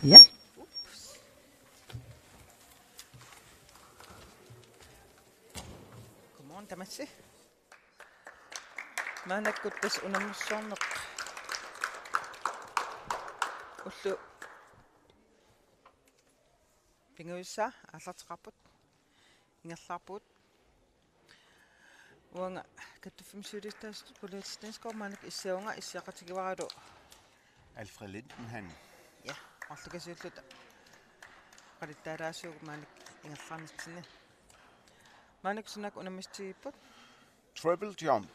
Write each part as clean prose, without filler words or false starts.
Ja. Godmorgen, Damassi. Maanakkuttas unammussuarneq. Ullu pinguissa аллартеқарпут ингерлаарпут уанга каттуффимсуулистаастут политистенскор маанак иссаунга иссиақатигиваралу Alfred Linden han. ja орлукасиуллута қалиттаалаасууг маанак ингерлаарнитсинни маанак сунак унаммистигиппут Triple jump.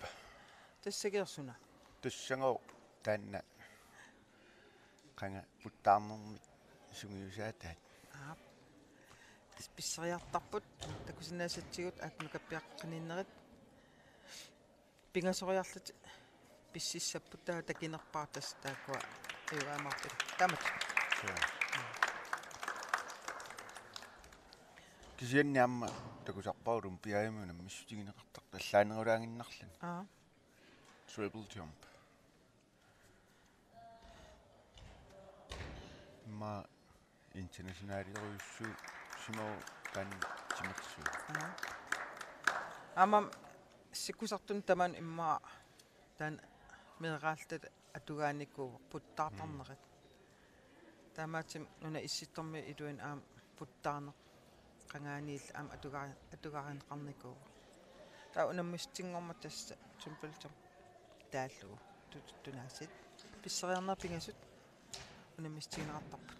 тассагерсуна Tussangoo taanna qanga puttaarnermi sungiusaataat. писсериартарпут такусинаасатсигут аатнукаппиаққининнерит пингасориарлут писсиссаппут таа такинерпаартас тааккуа иуаамарпит тамат Kisianniamma takusarpaulum piaimunam missutigineqartaq tallaanерулаангиннарлун. Triple jump. Ma internationaliruissu simo tan timatsu. амам сикусартун таман иммаа таан мераалтат атугааникуу путтаартарнерит таамаатим нуна исситторми илуин аам путтаарнеқ qangaaniil aam atugaarinqarnikuu taa unammistiнгорма тасса сумпилтам тааллугу тунаассит писсериарнерпингасут унаммистигинеқартарпут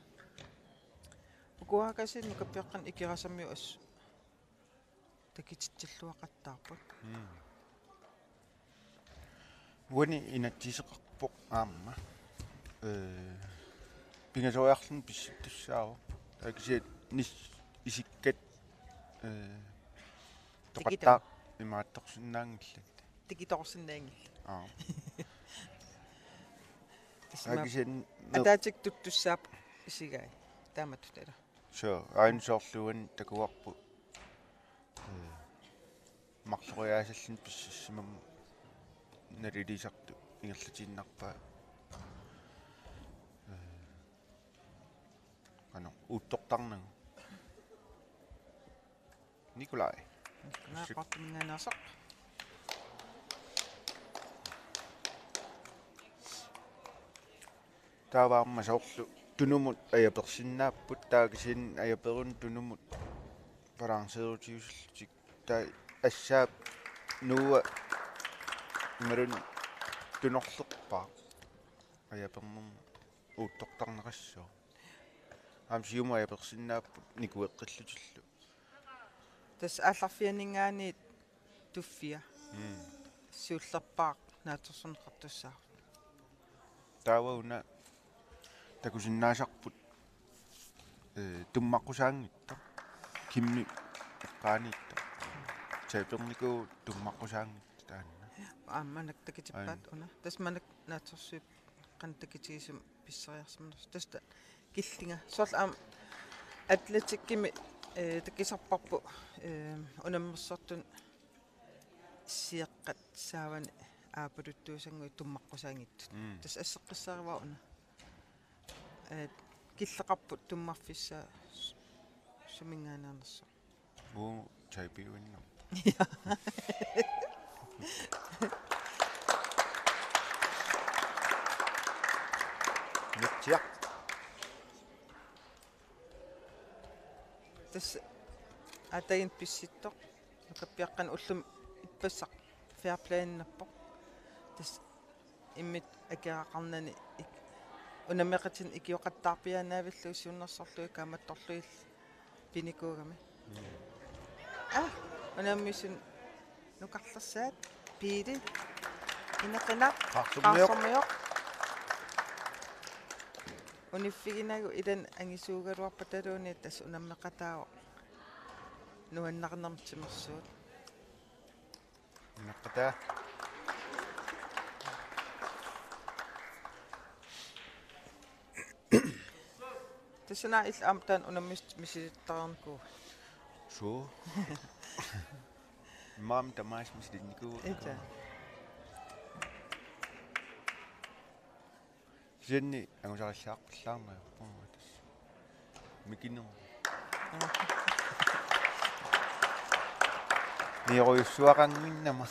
укуакасин нукаппиаққан икирасаммиу ас такитиллуақаттаарпут Wani inatisseqarpoq aamma pingasoriarlun pissittussaavo akisiat nis isikkat toqattaa imaattorsinnaangillat тикиторсиннаангилла akisiat атаатик туттуссаап исигай тааматтутала so ainsorluan takuarpu марлориаасаллун писсиссимам налилисарту ингерлатииннарпаа ано уттортарнагу Nikolaj наақартумингаанерсақ тааваарма соорлу тунумут аяперсиннааппут таагисин аяперун тунумут балансеерутиусиллутик таа ассаап нуа мерун тунорлерпаа аяпернум уттортарнерассоо амсиума аяперсиннааппут никуэққиллутиллу тас алларфианингаани туффия сиуллерпаақ наатерсунеқартуссаа таавауна такусиннаасарпут туммаққусаангитта кимми эққааниитта чаперникуу туммаққусаангитта таанна аамманак такитиппаат уна тас манак наатерсуип қантакитигисум писсериарсимнерс таста киллинга сорл аам атлетиккими такисарпарпу унаммерсортун сиэққат саавани аапалуттуусангуи туммаққусаангиттут тас ассеққиссаариваа уна киллеқарпут туммарфиссаа сумингаанаарнерсо уу чайпиуинна нэтиа тас атаин писситтоқ нукаппиаққан уллум иппассақ феарплейннаппоқ тас иммит акеақарнани унамеқатин икиоқаттаарпиаанаавиллу сиуннерсорлуи кааматторлуил пиникуугами унаммисун нукарлерсаат пиили инеқина қаарсормиоқ униффигинагу илан ангисуугалуарпа талууни тас унаммеқатаава нуаннарнэрмтимерсуут наққатаа тасна ил амтан унаммист мисилиттарнку so мам тамаас мислинникуу эта синни агусариллааққиллаарнаа пунгатас mikinu nioruyussuaqanginnama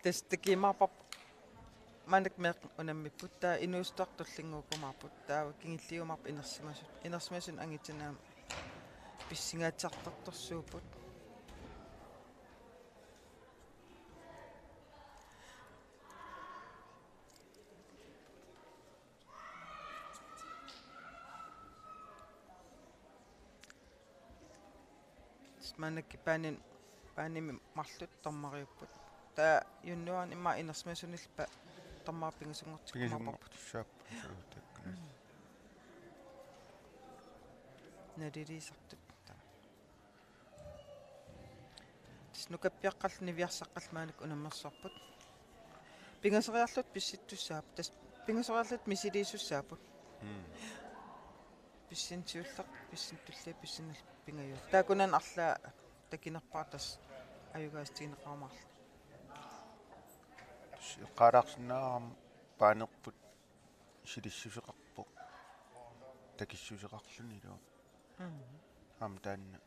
тестикимарпап манак меқ унаммиппутта инуустартуллингуукумарпут таава кингиллиумарп инерсимасун ангитинаам писсингаатсартарторсуупут манакки пааними марлут тормариуппут таа юннуан имма инерсимасунилпа тормаарпингусунгортиккумарпарпут наририсартут снукаппиаққал нивиарсаққал маанак унаммерсорпут пингасериарлут писситтуссаап тас пингасериарлут мисилииссуссаапут писсинтиуллақ писсинтуллаа писсинал пингаю таакунан арлаа такинерпаатас аюгаастигинеқармаарла qaararsinnaarам paanerput silissусеқарпо такиссусеқарлүни луа таанна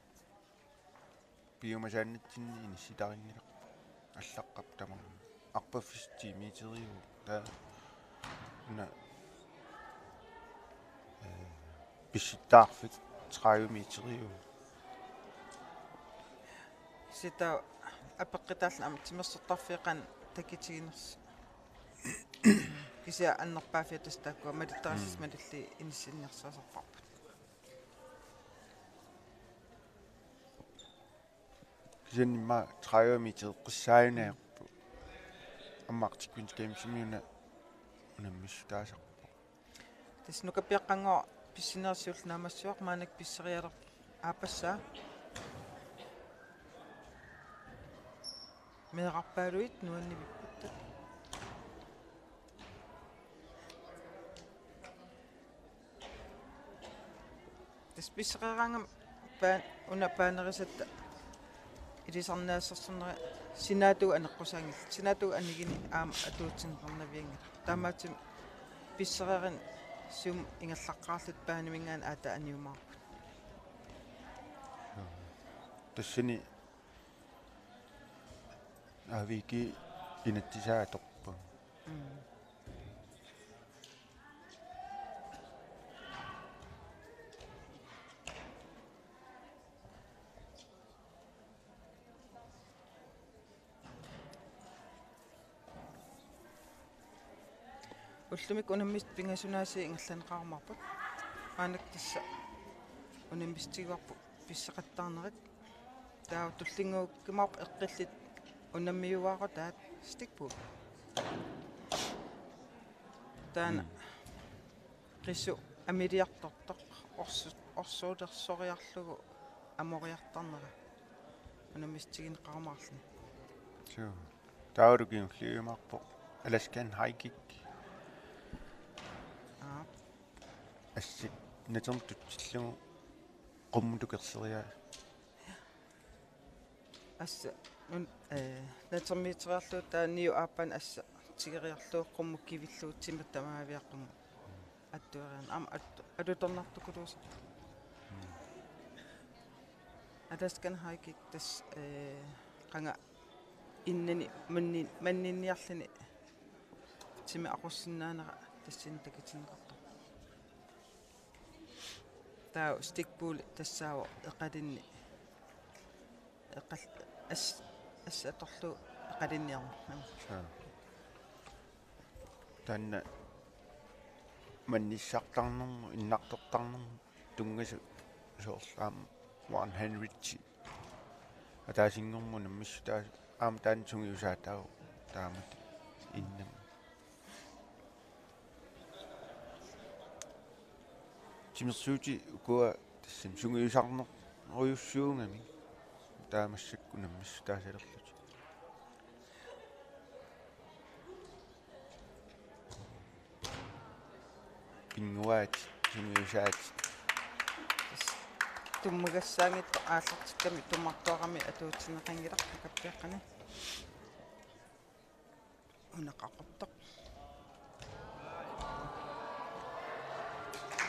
биомасааннатсинни инисситарингилақ аллаққап тамаа арпаффисти митериу таа на писситтаарфит 30 митериу сита апеққитаална амтимерсертарфиқан такитигинерс кися аннерпаафиатас тааккуа малиттарисс малилли иниссинниарсаасарпарпут кисаннимма 30 митер қиссааюнаерпу аммаартиккунс геймсимиуна унаммиссутаасарпу таснукапиаққангоо писсинерсиулнаамассуақ маанак писсериалер аапассаа меэқарпаалуит нуаннивиппуттат тасписсеқарангам паан уна паанерисатта илисарнаассерсернери синаату анеққусаангил синаату анигини аама атуутсиннернавиангила таамаатим писсеқарин сум ингаллаққаарлут паанимингаан аата аниумаарпут тассини авики инаттисааторпа уллумик унаммис пингасунааси ингерланеқармарпут аанак тасса унаммистигуарпу писсеқаттаарнерит таа туллингууккимаарп эққиллит унаммиуааро таат стикпу таана қиссу амилиарторtoq орсуулерсориарлугу амориартарнера унаммистигинеқармаарлни сё таурукин хлиумарпо аласкан хайкик ассик натернтутсиллугу qummutukерсериаа асса нун натермиитериарлуу тааниу ааппан асса тигериарлуу qummukkivilluu тиматтамаавиаққуму аттуариан ам алуторнартукулуус аласкан хайкик тас qanga иннани маннинниарлини тиме ақуссиннаанера тассин такитинеқартор таа стикпул тассаава эқалинни эқал ассаторлу эқалинниарма танна манниссартарнэрму иннартортарнэрму тунгасу соорлаам 100 атаасингэрму наммиссу таа аам таан сунгиусаатаа таамат иннам тимерсуути укуа тассим сунгиусарнер оюссуунгами таамассакку наммиссу таасалерлут пингуаат сунгиусаат туммагассаангитто ааллартикками туммартуарами атуутсинеқангилар каппиаққани унақақортоқ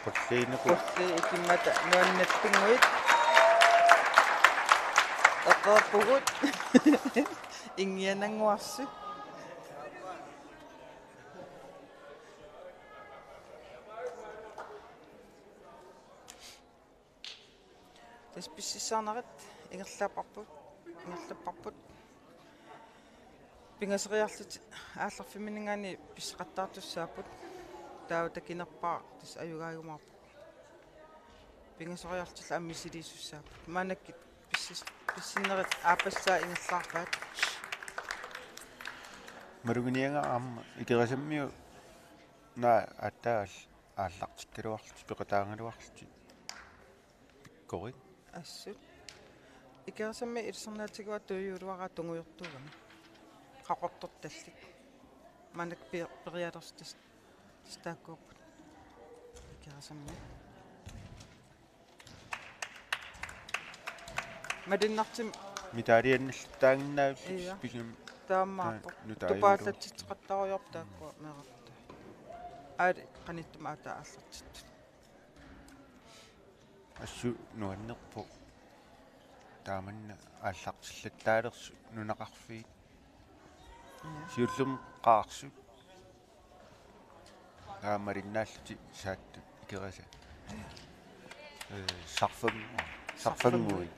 qulliinuku qulli ikimmata nuannattinguit aqaappugut ingiananguarsu тасписсисаарнарит ингерлаппарпут пингасериарлут аалларфиминингаани писсеқаттаартуссааппут таава такинерпаа тас аюгаагумаарпу пингасериартилла аммисилииссааппут маанаккит писсиннерит аапассаа ингерлаарпаат марugunianga аама икерасаммиу на атаал ааллартиккалуарлути пеқатаангалуарлути пиккорит ассут икерасамми илсернаатигуа туйуулуараа тунгуйортуугами qaqortortallik manak periaderstas staakkuupput ikerasammi madinnertim митаалианниллтаангнаавс пигим тааммаарпо нутааюлу тупааллатситеқартаруйор тааккуа меқарта аали қаниттума атаа ааллартиттут ассу нуаннерпу тааманна ааллартиллаттаалерсу нунақарфии сиуллум қаарсу таамариннааллути саатту икераса сарфангуи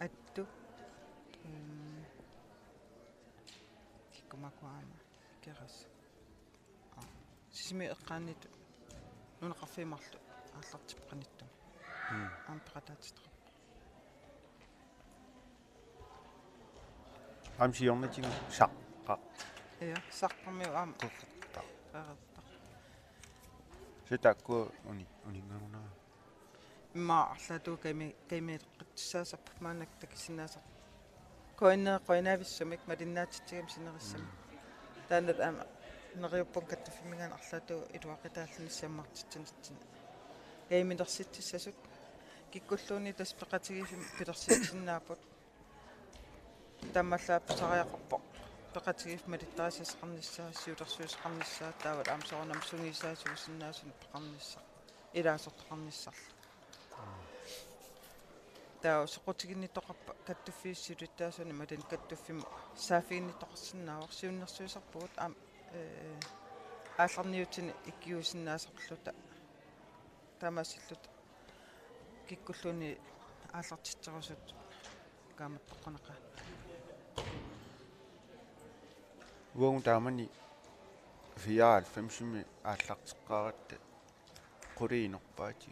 атту киккумакуаама керас сисми эққаанниту нунеқарфимарлу ааллартиппеқаниттум аампеқатаатитеқ амсиорнатига саққа я саққармиу аама қеққар qeqertar ситакку унингерунаа имма арлаатуу каймиеққитсаасарпут маанак такисинаасар коиннаависсамик малиннаатитсигам синериссами таанат аама нериуппун каттаффимигаан арлаатуу илуақитаалланиссааммартитсинатсин каймилерситсассасут киккуллууни тас пеқатигифим пилерситсиннаапут таммаллааппасариақарпо пеқатигиф малиттарисасеқарниссаа сиулерсуисеқарниссаа таавал аамсоорнам сунгисаасуусиннаасун пеқарниссаа илаасортоқарниссарла таа соқутигиннитоқарпа каттуффииссилуттаасуни малин каттуффиму саафигиннитоқарсинаавар сиуннэрсуисарпугут аам аалларниутини иккиусиннаасарлута таамаасиллута киккуллуни ааллартитсерусут кааматтоққанақа уон таамани 94 ааллартеққаратта қулиинерпаати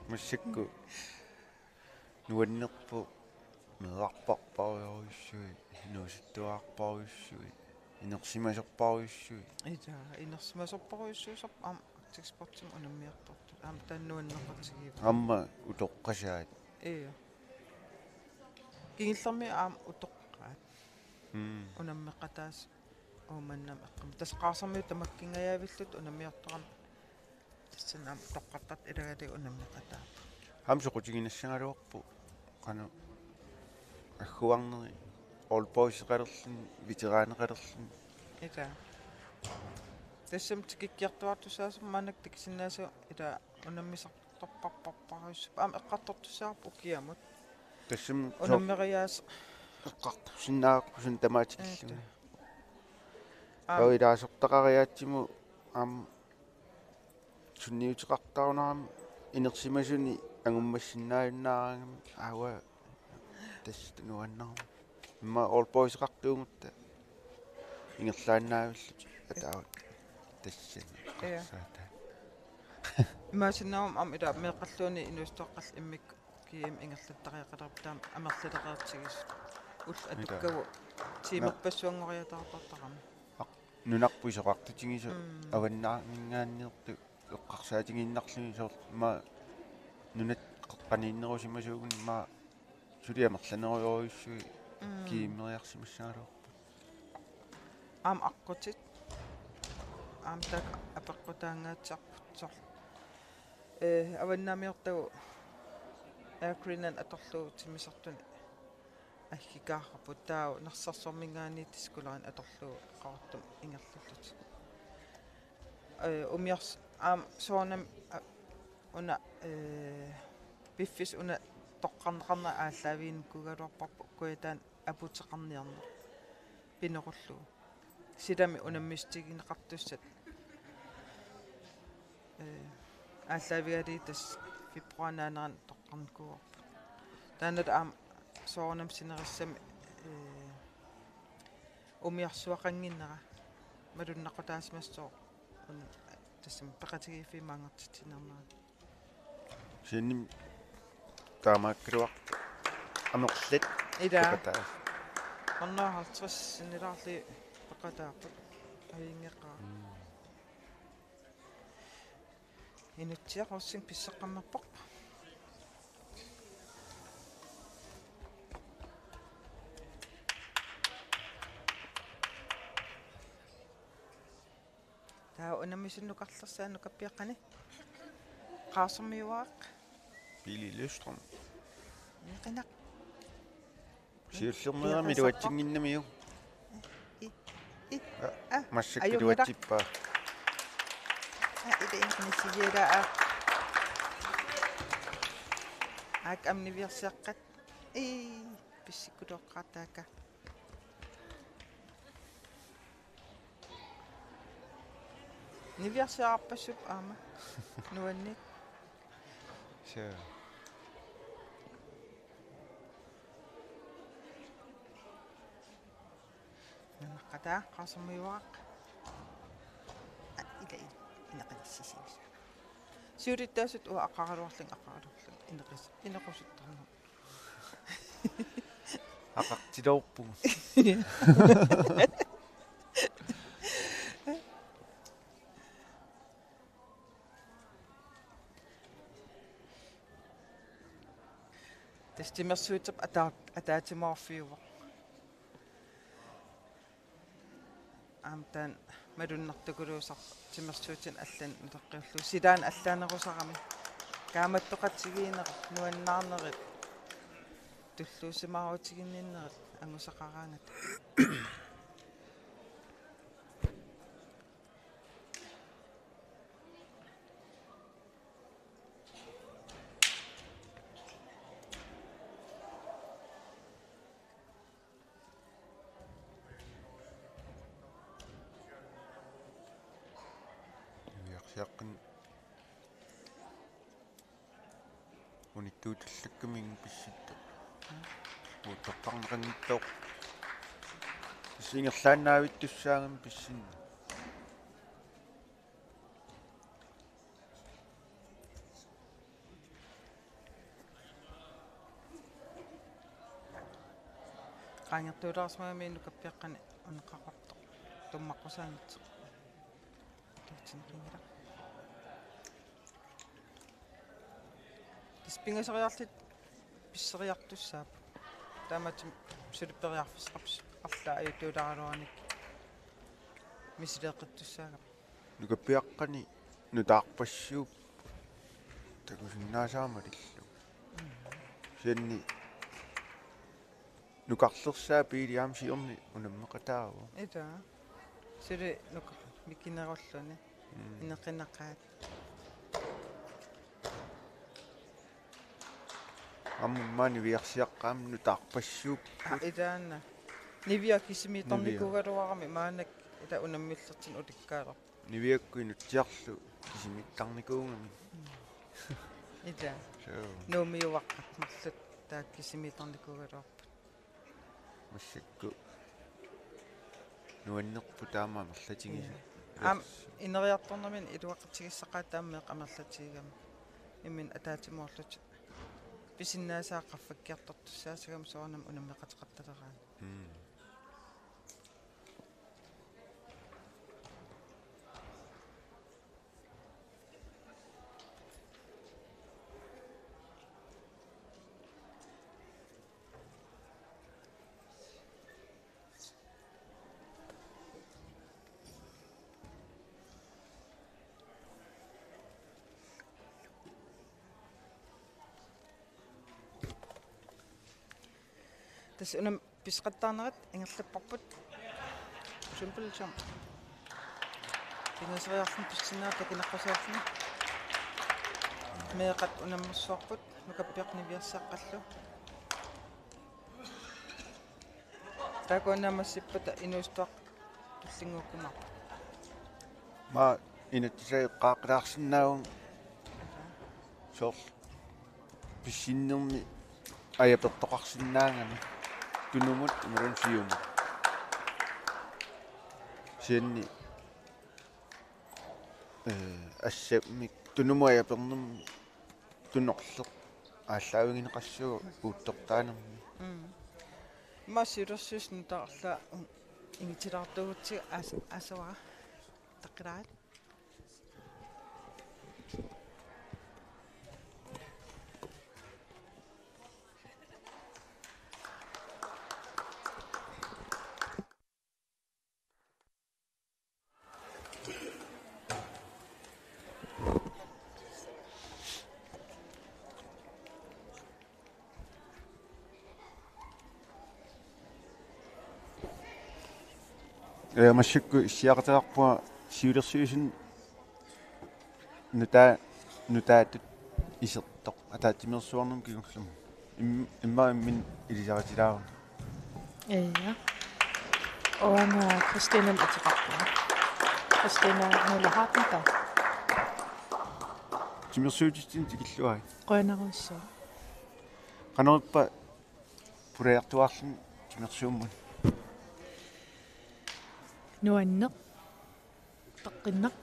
массакку нуаннерпу меарпарпаруйуссуи нууситтуаарпаруйуссуи инерсимасерпаруйуссуи ита инерсимасерпаруйуссуусар аам актикспортим унаммиарторту аам тааннуаннеқатигиив амма утоққасаат кингиллэрми аам утоққаат унаммеқатаас ооманнам эққам тасқаарсарми тамаккингаявиллут унаммиарторам тассанаам тоққартат илагали унаммеқатаа хамсоқутигинассагалуарпу қана аггуарнери all boys qalersин ветераанеқалерлин ита тассам тикиккиартуартусаасам маанак тикисиннаасу ита унаммисарторпарпарпаруссу аам эққартортусаарпу киамут тассам унаммериаас эққартусиннааққусун тамаатиллуни оилаасортақариаатсиму аам сунниутеқартаарунарами инерсимасуни ангуммассиннааюннаарангами аава тасс нуаннарма имма all boys qaqtuungutta ингерлааннаавиллут атаават тассани саата имаасиннаум ам ида меэққарлууни инустоққал иммик киим ингерлаттариақалерптаам амерлалеқаатигис ул атуккаву тимерпассуангориатаартартарами нунарпуисоқартутигису аваннаарнингаанниерту эққарсаатигиннарлуни соор ма нунат қеққанииннерусимасуугун ма сулиамерланеруйоруйуссуи кииммериарсимассаагалуарпу аам аққутит аам так апеққутаангаатсарпут аваннаамиортагу акринан аторлуу тимисартуни аггикааррапут таау нерсарсормингаани тискуларин аторлуу қартум ингерлуллут umiars soonam una piffis una toqqarneqarna ааллаавиин кугалуарпарпу куятаан апутеқарниарна пинеқуллу силами унаммистигинеқартуссат ааллаавигалитас фибруанаанеран тоqqarникуарпу таанат соонам синериссами умиарсуақангиннера малуннақутаасимассоо тассам пеқатигиффимаангартитинернера синним таамааккалуар амеқллит ида пекатаа qannaartartis sinilaarli peqataarput aviingeqqaa inutsiaqorsin pisseqqammarpoq taa unammisunnuqarlersaanu kappiaqqani qaarsormiuaaq Billy Løstrøm qinaq сиуллернерами луатсингиннамиу массакку луатсиппаа иде иннисигераа ак амнивиарсеэккат писсиккулоққартаака нивиарсеарпассуп аама нуанни сэ qata qaasummiuaq ila inaqassisimis siurittaasut ua aqaraluarlung inequsuttarnu ақартилоорпугу тестимерсуутеп атаатимаарфиува амтан малуннартукулуусар тимерсуутин аллан утеққиуллу силаан аллаанерусарами кааматтоқатсигиинеқ нуаннаарнерит туллуусимааутигинниннерит ангусақараангат яққин униттуутиллаккамин писситта уутоққарнеқангиттоо сингерлааннаавиттуссаагам писсин qaangertuulaarsumaamiinnu kappiaqqani uneqqaqarto tummaqqusaamitse тутсинqingila спингасериарлит писсериартуссаап тааматим сулиппериарфисqaps арла аютуулааралуаник мисилеэққиттуссаагап нукаппиаққани нутаарпассууп такусиннаасаамалиллу сианни нукарлерсаа пилиаам сиорни унаммеқатааву ита сили нук микинеруллуни инеқинаққаат аммаани виарсиаққаам нутаарпассууп итаанна нивиа кисимиторникугалуарами маанак ита унаммиллертин уликкаалер нивиаккуинутсиарлу кисимиттарникуунгами ита нуумиуаққат марлут таа кисимиторникугалуарпут массакку нуаннерпу таамаа мерлатигиса ам инериарторнамин илуаққатигиссақаа тааммеэ қамерлатигам иммин атаатимоорлут писиннаасааққаффаккиартортуссаасагам соонам унаммеқатеқарталераа тас унам писқаттаарнерат ингерлаппарпут симпл чам Pinasriarlun pissinaa takineqqasaarluni. Meeqat unammersuarput nukappiaqniviassaaqqallu. Takuanamassippata inuistuaq tullinguukkuma. Ma inattisai qaaqlaarsinnaavun soor pissinnermi ajapertoqarsinnaangami tunumut imalun siumut sianni ассаммик тунуму аjapernermi tunorleq ааллаавигинеқассугу uuttортаанерми Массилерсуусни таарлаа ингитилартугутсиг асуара таққилаат массакку иссиақатеқарпуа сиулерсуусин нутаатут исертоқ атаатимерсуарнум кигурлум иммааммин илисаратилаару Oana Christina ataqarpuna. Christina nulahaatanta. тимерсуутистин тикиллуай Qoinarussua. канерпа пуреартуарлун тимерсууммун Nuanneq. Taqqinneq.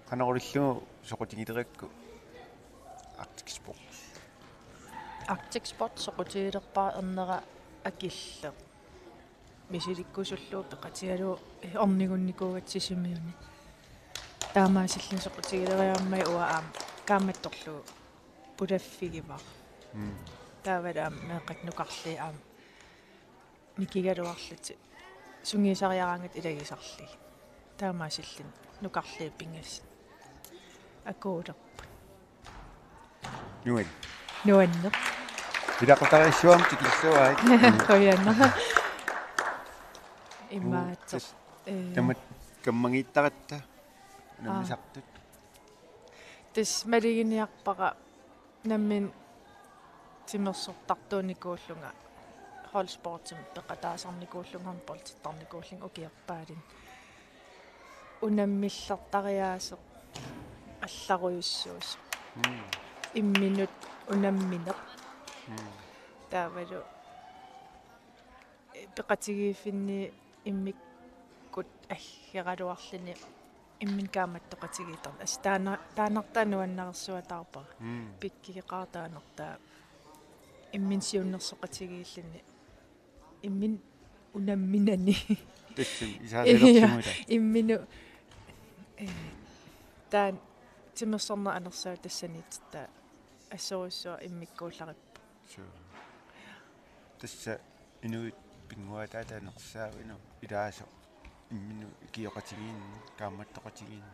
канерулиллуу соқутигилеракку Arctic Sport Arctic Sport soqutiilerpaa ernera akille. Misilikkusullu peqatialu ornigunnikuugatsisimiuni. Taamaasillu soqutigileriarmai uaam kaammattorlu pulaffigiva. Taavalaam meeqatnuqarli aam nikigaluarluti sungiisariarangat ilagisarli. Taamaasillin nuqarli pingas. Akuulerpa. Nuanneq. илақутариссуам тикиллуай Qoyanna. Immaatsoq. тамат каммагииттаратта намисартут Тис малигиниарпаqa наммин тимерсортартууникууллунга холспортим пеқатаасарникууллун хамполтиттарникууллун укиерпаалин унаммиллертариаасеq алларуйуссуус имминут унамминеq таавалу пеқатигииффинни иммиккут аллералуарлини иммин кааматтоқатигиитар ас таанартаануаннарсуатаарпара пиккигеқартаанертаа иммин сиуннерсоқатигииллини иммин унамминани тэссим исаасилертимула иммину таан тимерсорна анерсаа тассаниитта ассоруссуа иммиккууллариппа тасса инуит пингуатаатаанерсаавину илаасо иммину киоқатигиин кааматтоқатигиин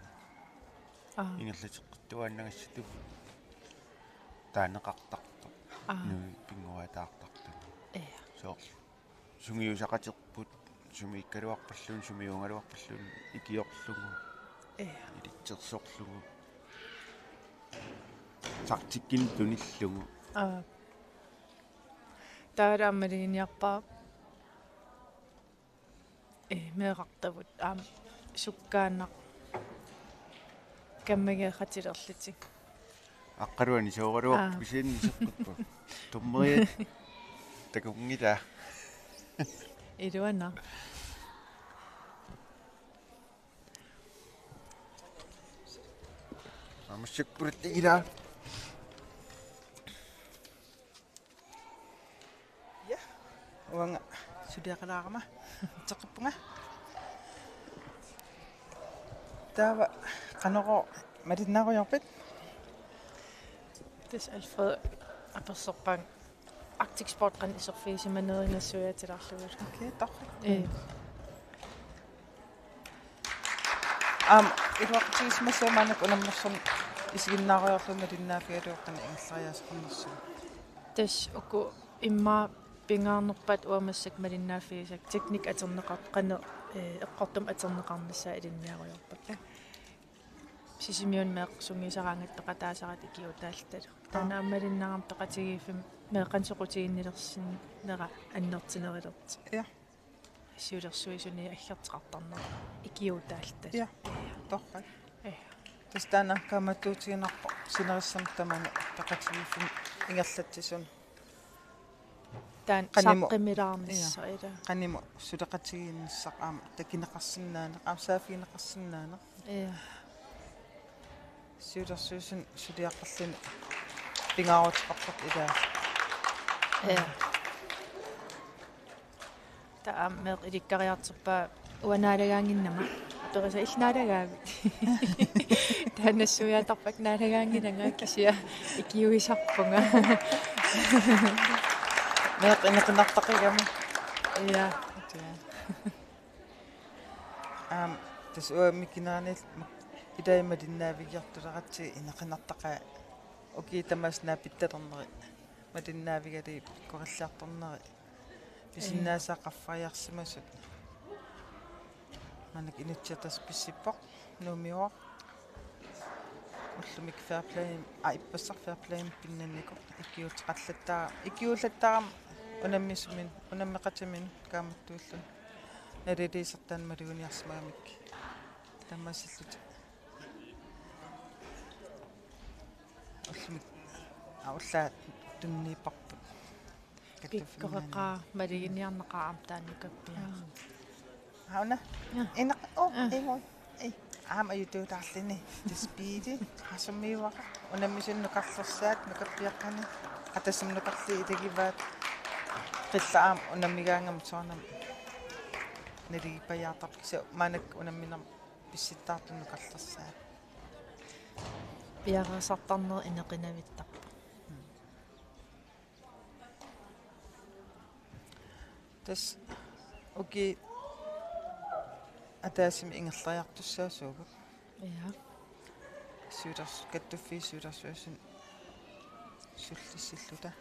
ингерлатеққуаннагассату таанеқартарто инуит пингуатаартарту соо сунгиусақатерпут суми иккалуарпаллуун сумиунгалуарпаллуун икиорлугу илитсерсорлугу тактиккин туниллугу таарааммалигиниарпаа меэқартавут суккааннақ каммагеқатилерлитик аққалуани сооралуар писииннисеққутпа туммериат такунгила илуана амассаккулаттигила уанга сулиақалаарама теққиппунга таава канеро малиннааруйарпит тис Alfred аперсорпаан Arctic Sport qan iserfiisimaneeringassuyatilarlugut окей тарри илуаққатигисмассуамаанак унаммерсэрн исигиннааруйорлуна линнаафигалуоққана ингерлариасеқарнерсуу тас уку имма pingaarnerpat uamassak malinnaaffiisak teknik aterneqart qanu eqqortum aterneqarnassaa ilinniaruyorpat sisimiun meeq sungisaraangat teqataasarat ikiutaaltalu taana ammalinnaram teqatigiifim meeqansoqutiginnilersin nera annertinerilerti ja siulersuisuni aggerteqartarner ikiutaaltalu ja torrat tastana kamattuutiginarpo sinerissam tamana taqatigiifim ingerlatsisun taan saqqimilaarnissa ila qanimo suleqatigiinnissaq aama takineqarsinnaana qaamsaafiineqarsinnaana ja siulersuisun suliaqqarluni pingaarutiqarpat ilaa ja taa meeq ilikkariarterpaa uanaalagaanginnama perisa ilnaalagaavit taannassuiatarpak naalagaanginanga kisia ikiuisarpunga meeq ineqinartaqigama ja tas uamikinaanil idaimalinnaavigiartulaqatsi ineqinartaqa oki tamasnaa pittalerneri malinnaavigali korillаарtorneri pisinnaasaqaffariarsimasut manak initsyatas pissippoq nuumiuaq ullumik fairplay ippassaq fairplay pinnanniku ikiullattaram unammissumin unammeqatimin kaamattuullun naliliisertaan maluguniarsimagamik таммасиллут уллумик ауллаа туннииппарпут пиккореқаа малигиниарнеқаам тааннукаппиа хауна ина эмо аама ютуутаарлини диспиди хасуммиуаqa унаммисуннукарлерсаат нукаппиаққани атассамнукарли илагиваат қиллаам унаммигаангам соорнам налигиппаяартарпикса маанак унамминам писситтаартуннукарлерсаат пиарасартарнер инеқинавиттарпа тас оки атаасими ингерлариартуссаасуугу ja сюдас каттуффи сюдасуусин суллиссиллута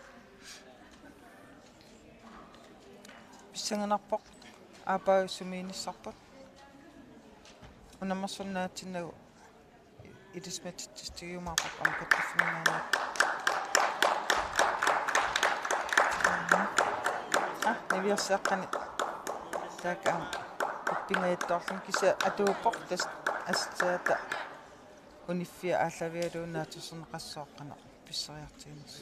писсанганарпоқ аапаусумииниссарпут унаммерсуннаатсиннагу илисматитсигиумаарпақ амкаттуффинаанаа невиарсааққани таакаам пингаяттоорлун киса атууппоқ тас астаата униффиа ааллавиалууннаатусернеқассооққана писсериартигиннс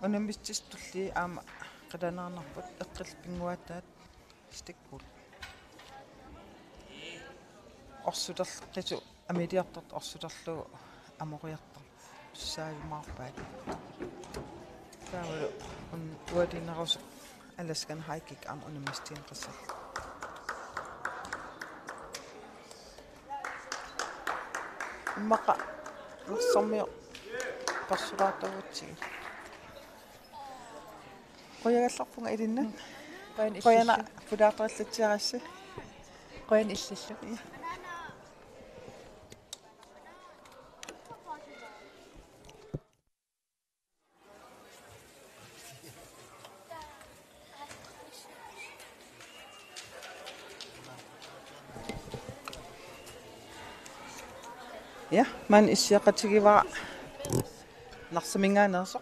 унаммистистулли аама қиланаарнарпут эққил пингуатаат стиккул орсулерлқису амилиартарт орсулерлугу амориартар саавимаарпаат таавалу уадинерус аласкан хайкик ам унаммистиин қиссал мақа луссармио парсулаатагутсиги qoyagallarpunga ilinna qoyana pulaaqerillatiarassi qoyan illallu ja man issiaqatigivara narsamingaanерсо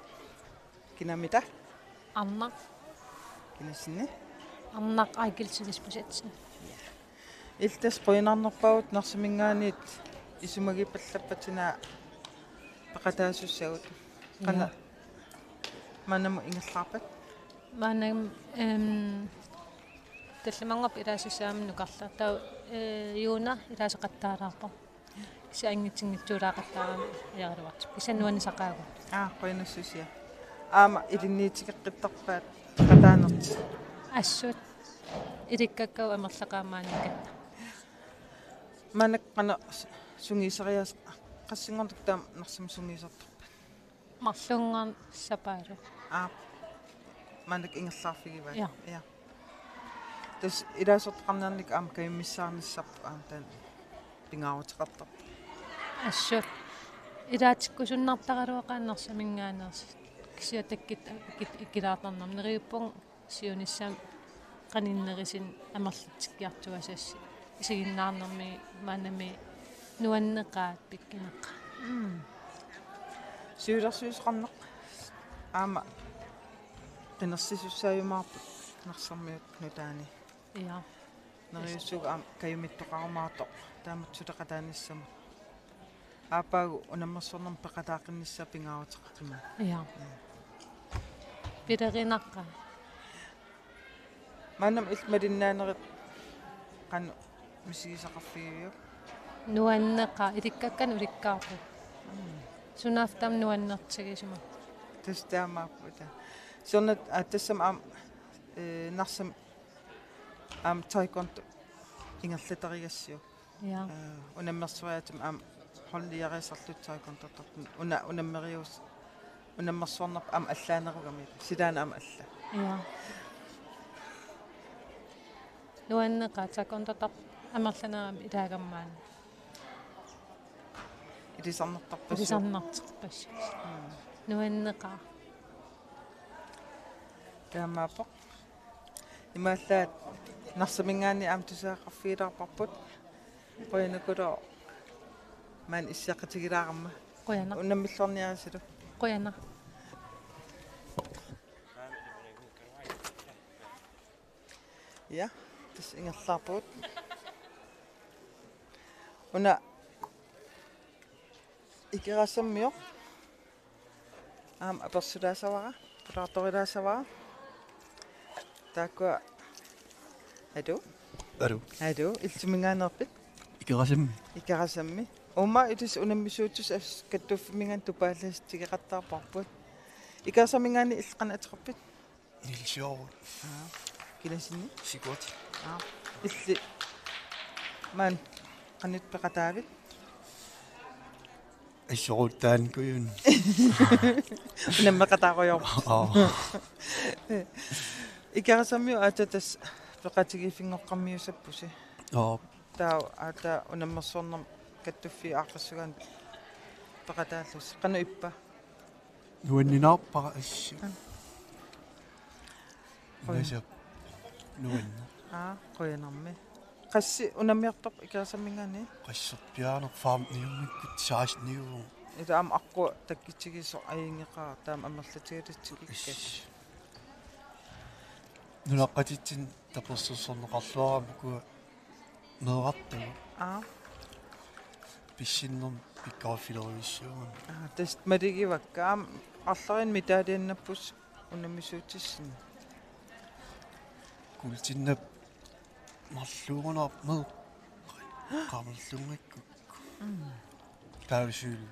kinamita аннақ кинассинни аннақ айкилсилиспусатсин илтас qoinarnerpagut narsamingaaniit исумагиппаллаппатина пақатаасуссагут қана манаму ингерлаарпат манам талламангап илаасуссаами нукарлаа таа юуна илаасеқаттаалаарпа саангитсингитсуулаақаттаарами яаруарт кисаннуани сақаагу qoinassусия аама илинниитикеққиттарпаат qataanерти ассут иликкаккау амерлақаамааниккатта манак қана сунгисериас qassingortuktaam narsum sungiisertarpat марлунган сапаалу маанак ингерлаарфигива ja тас илаасортеқарнерник аама каюммиссаарниссарпу аама таан пингаарутеқартар ассут илаатиккусуннартақалуақааннерса мингаанерс кисиатаккит иккилаартарнам нериуппун сиуниссаам qaninnerisin амерлатиккиартуасасси исигиннаарнэрми маанами нуаннеқаат пиккинеққа сиулерсуисеқарнеқ аама qinерсисуссааюмаарпут нарсармиут нутаани иа нериуссуга аама каюмиттоқарумаартоқ тааматсулеқатааниссама аапаагу унаммерсорнерм пеқатааққиннссаа пингаарутеқартима иа пилеринаққа манам илмалиннаанерит қану мисигисақарфигиу нуаннеқа иликкаккан уликкаарпу сунафтам нуаннертигисума тастаамааппута сорнат тассам аам нарсам аам тайконт ингерлатеригассиу иа унаммерсуаатам аам холлиариасарлут тайконтартартун унаммериус унаммерсуарнерп аам аллаанеругами силаана аама алла иа нуаннеқа таконтатар амерланерами илаагаммаана илисарнертарпассу илисарнартеқпасса нуаннеқа таамаапоқ имааллаат нарсамингаани аам тусаақарфиилаарпарпут qoyanakuro man issaqatigilaaramma qoyana unnammillorniarisilu qoyana ja tas ingerlaarput una ikerasammior apersulaasavara pulaartorilaasavara taakua adu iltumingaanерпит ikerasammi umma itis unammissuutus as kattuuffimingan tupaallastigеқартаарпарпут ikerasammingaani иллеқана атерпит нилсиорут киласинни сикут илли ман qanit peqataavit ассоруттаан куюн unammeqataaruyor ikerasammiu atatas peqatigifingоққармиусаппуси таа ата унаммерсуорнер каттуффи ааққассугаан пеқатааллус қану иппа нуаннинаарпара ассу наса нуанна qoyanarmi qassi unammiartorp ikerasammingaani qassерпиаанер фаамниуммиккут саасниу ила ам аққу таккитсигисо аингеқаа таам амерлатигалатсигикка нунаққатитсин таперсуссорнеқарлуарамку неэртагу писсиннерм пиккаафилеруиссуун таст малигиваккаам арлерин митаалианнаппус унаммисуутиссин култиннап марлуугунаар меэ qamерлungakku таусуул